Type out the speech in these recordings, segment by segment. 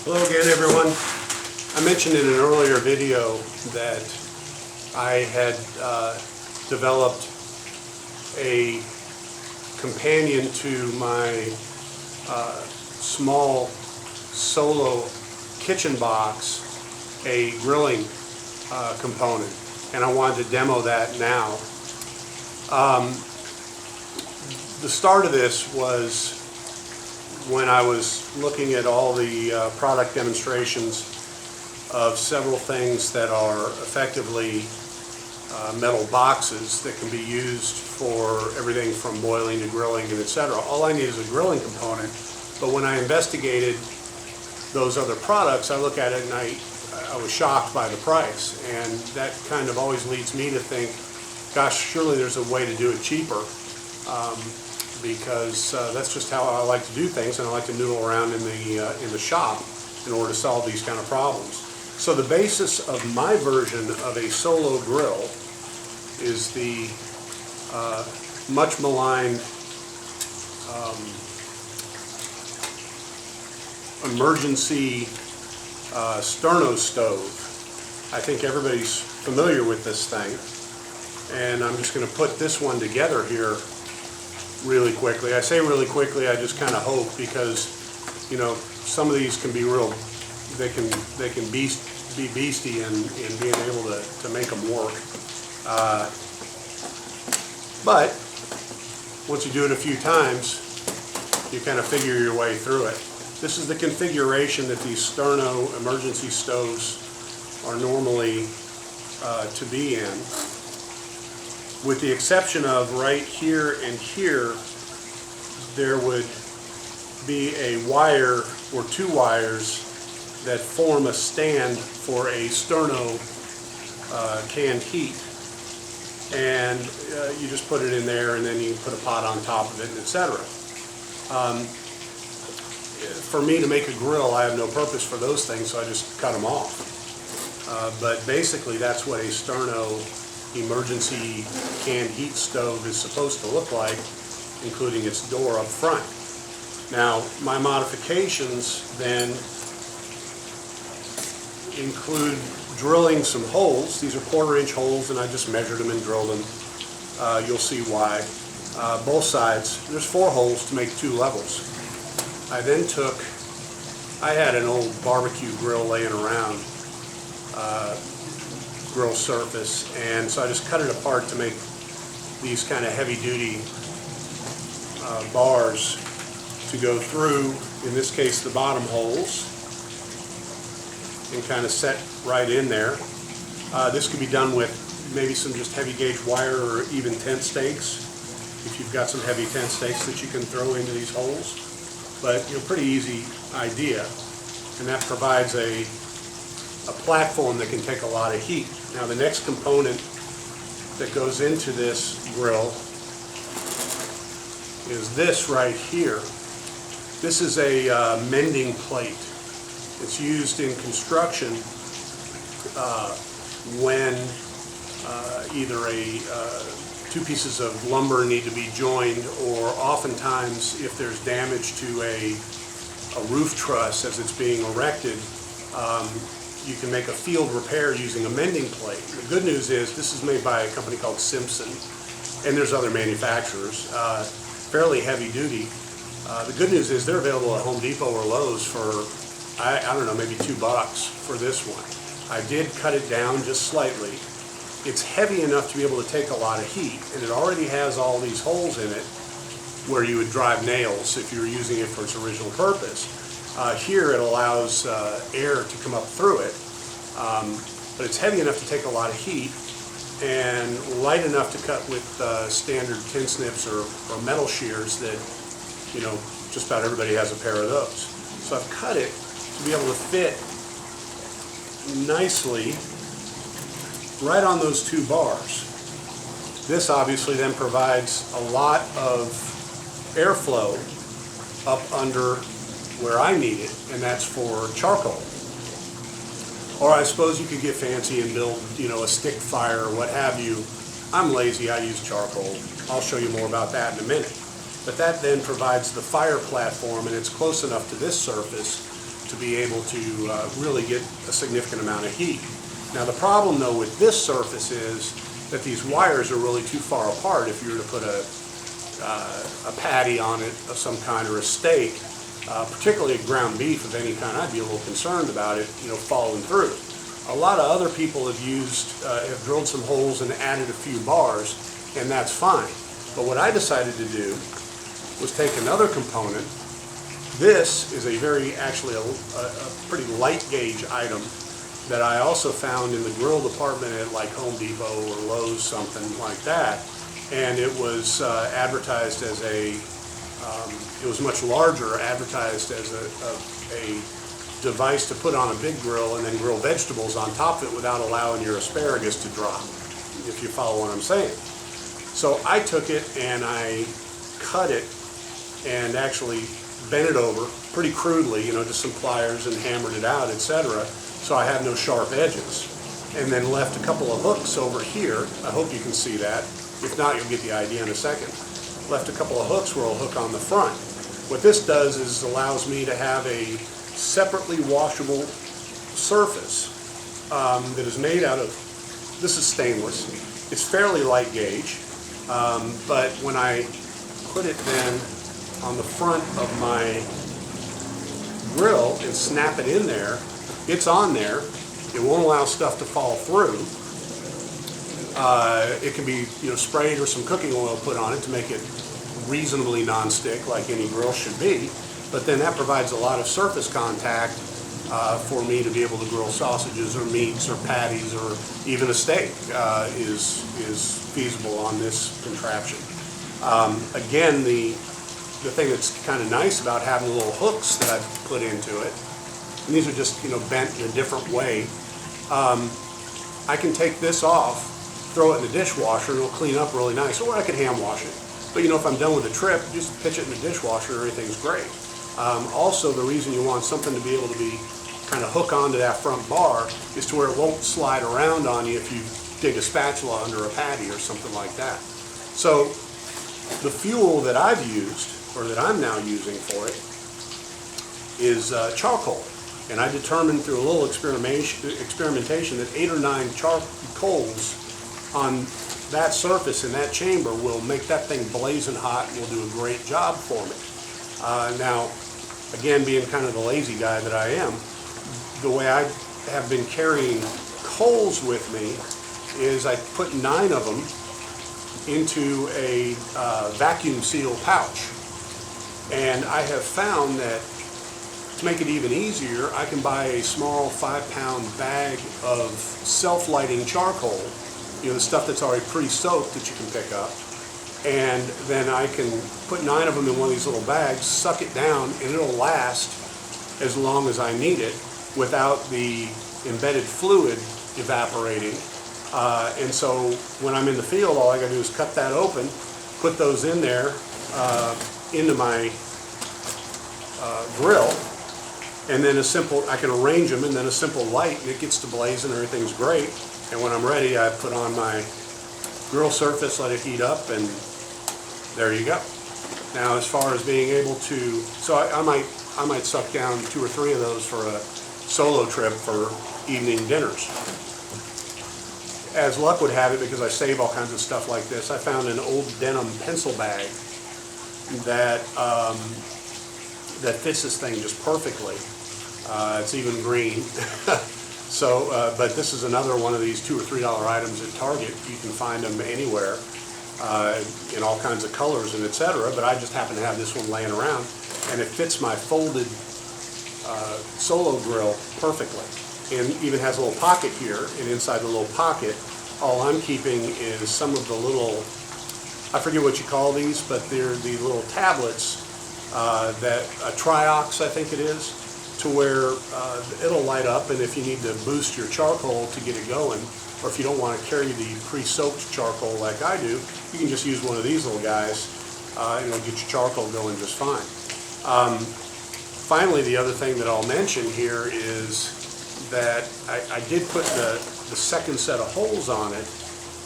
Hello again, everyone. I mentioned in an earlier video that I had developed a companion to my small solo kitchen box, a grilling component, and I wanted to demo that now. The start of this was when I was looking at all the product demonstrations of several things that are effectively metal boxes that can be used for everything from boiling to grilling and etc. All I need is a grilling component, but when I investigated those other products, I look at it and I was shocked by the price, and that kind of always leads me to think, gosh, surely there's a way to do it cheaper. Because that's just how I like to do things, and I like to noodle around in the shop in order to solve these kind of problems. So the basis of my version of a solo grill is the much maligned emergency Sterno stove. I think everybody's familiar with this thing, and I'm just going to put this one together here really quickly. I say really quickly, I just kind of hope, because you know, some of these can be real, they can be beastie in being able to make them work. But once you do it a few times, you kind of figure your way through it. This is the configuration that these Sterno emergency stoves are normally to be in, with the exception of right here and here, there would be a wire or two wires that form a stand for a Sterno canned heat. And you just put it in there, and then you put a pot on top of it, etc. For me to make a grill, I have no purpose for those things, so I just cut them off. But basically, that's what a Sterno emergency canned heat stove is supposed to look like, including its door up front. Now, my modifications then include drilling some holes. These are 1/4 inch holes, and I just measured them and drilled them. You'll see why. Both sides. There's 4 holes to make 2 levels. I then I had an old barbecue grill laying around, grill surface, and so I just cut it apart to make these kind of heavy-duty bars to go through, in this case, the bottom holes, and kind of set right in there. This could be done with maybe some just heavy gauge wire, or even tent stakes, if you've got some heavy tent stakes that you can throw into these holes. But pretty easy idea, and that provides a platform that can take a lot of heat. Now, the next component that goes into this grill is this right here. This is a mending plate. It's used in construction when either two pieces of lumber need to be joined, or oftentimes if there's damage to a roof truss as it's being erected, you can make a field repair using a mending plate. The good news is this is made by a company called Simpson, and there's other manufacturers, fairly heavy duty. The good news is they're available at Home Depot or Lowe's for, I don't know, maybe $2 for this one. I did cut it down just slightly. It's heavy enough to be able to take a lot of heat, and it already has all these holes in it where you would drive nails if you were using it for its original purpose. Here it allows air to come up through it, but it's heavy enough to take a lot of heat, and light enough to cut with standard tin snips or metal shears that, just about everybody has a pair of those. So I've cut it to be able to fit nicely right on those 2 bars. This obviously then provides a lot of airflow up under where I need it, and that's for charcoal. Or I suppose you could get fancy and build, a stick fire or what have you. I'm lazy, I use charcoal. I'll show you more about that in a minute. But that then provides the fire platform, and it's close enough to this surface to be able to really get a significant amount of heat. Now the problem though with this surface is that these wires are really too far apart. If you were to put a patty on it of some kind or a steak, particularly ground beef of any kind, I'd be a little concerned about it, falling through. A lot of other people have drilled some holes and added a few bars, and that's fine. But what I decided to do was take another component. This is actually a pretty light gauge item that I also found in the grill department at like Home Depot or Lowe's, something like that. And it was advertised as it was much larger, advertised as a device to put on a big grill and then grill vegetables on top of it without allowing your asparagus to drop, if you follow what I'm saying. So I took it and I cut it and actually bent it over pretty crudely, just some pliers, and hammered it out, etc. So I have no sharp edges. And then left a couple of hooks over here. I hope you can see that. If not, you'll get the idea in a second. Left a couple of hooks where I'll hook on the front. What this does is allows me to have a separately washable surface that is made out of, this is stainless. It's fairly light gauge, but when I put it then on the front of my grill and snap it in there, it's on there. It won't allow stuff to fall through. It can be sprayed or some cooking oil put on it to make it reasonably non-stick like any grill should be. But then that provides a lot of surface contact for me to be able to grill sausages or meats or patties, or even a steak is feasible on this contraption. Again, the thing that's kind of nice about having the little hooks that I've put into it, and these are just bent in a different way, I can take this off, throw it in the dishwasher, and it'll clean up really nice. Or I could hand wash it. But if I'm done with the trip, just pitch it in the dishwasher and everything's great. Also, the reason you want something to be able to be kind of hook onto that front bar is to where it won't slide around on you if you dig a spatula under a patty or something like that. So the fuel that I've used, or that I'm now using for it, is charcoal. And I determined through a little experimentation that 8 or 9 charcoals on that surface in that chamber will make that thing blazing hot and will do a great job for me. Now, again, being kind of the lazy guy that I am, the way I have been carrying coals with me is I put 9 of them into a vacuum seal pouch. And I have found that to make it even easier, I can buy a small 5-pound bag of self-lighting charcoal, the stuff that's already pre-soaked that you can pick up, and then I can put 9 of them in one of these little bags, suck it down, and it'll last as long as I need it without the embedded fluid evaporating. And so when I'm in the field, all I gotta do is cut that open, put those in there into my grill, and then I can arrange them, and then a simple light, and it gets to blazing, everything's great. And when I'm ready, I put on my grill surface, let it heat up, and there you go. Now, as far as being able to, so I might suck down 2 or 3 of those for a solo trip for evening dinners. As luck would have it, because I save all kinds of stuff like this, I found an old denim pencil bag that that fits this thing just perfectly. It's even green. So, but this is another one of these $2 or $3 items at Target. You can find them anywhere in all kinds of colors and etc. But I just happen to have this one laying around, and it fits my folded solo grill perfectly. And even has a little pocket here, and inside the little pocket, all I'm keeping is some of the little, I forget what you call these, but they're the little tablets that Triox, I think it is, to where it'll light up, and if you need to boost your charcoal to get it going, or if you don't want to carry the pre-soaked charcoal like I do, you can just use one of these little guys and it'll get your charcoal going just fine. Finally, the other thing that I'll mention here is that I did put the second set of holes on it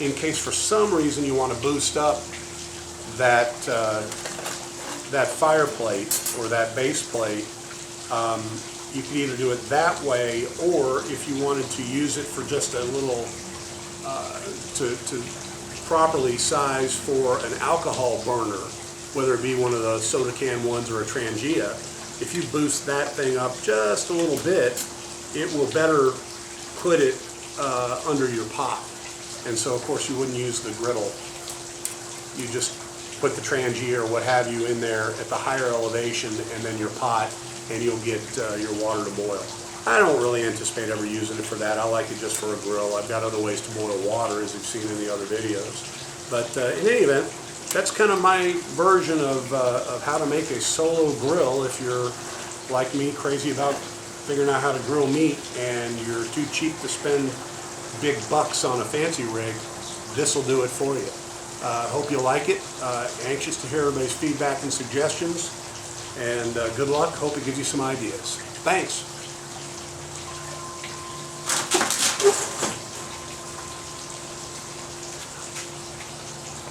in case for some reason you want to boost up that fire plate or that base plate. you could either do it that way, or if you wanted to use it for just a little, to properly size for an alcohol burner, whether it be one of the soda can ones or a Trangia, if you boost that thing up just a little bit, it will better put it under your pot. And so of course you wouldn't use the griddle. You just put the Trangia or what have you in there at the higher elevation, and then your pot, and you'll get your water to boil. I don't really anticipate ever using it for that. I like it just for a grill. I've got other ways to boil water, as you've seen in the other videos. But in any event, that's kind of my version of how to make a solo grill. If you're like me, crazy about figuring out how to grill meat, and you're too cheap to spend big bucks on a fancy rig, this will do it for you. Hope you like it. Anxious to hear everybody's feedback and suggestions. And good luck. Hope it gives you some ideas. Thanks.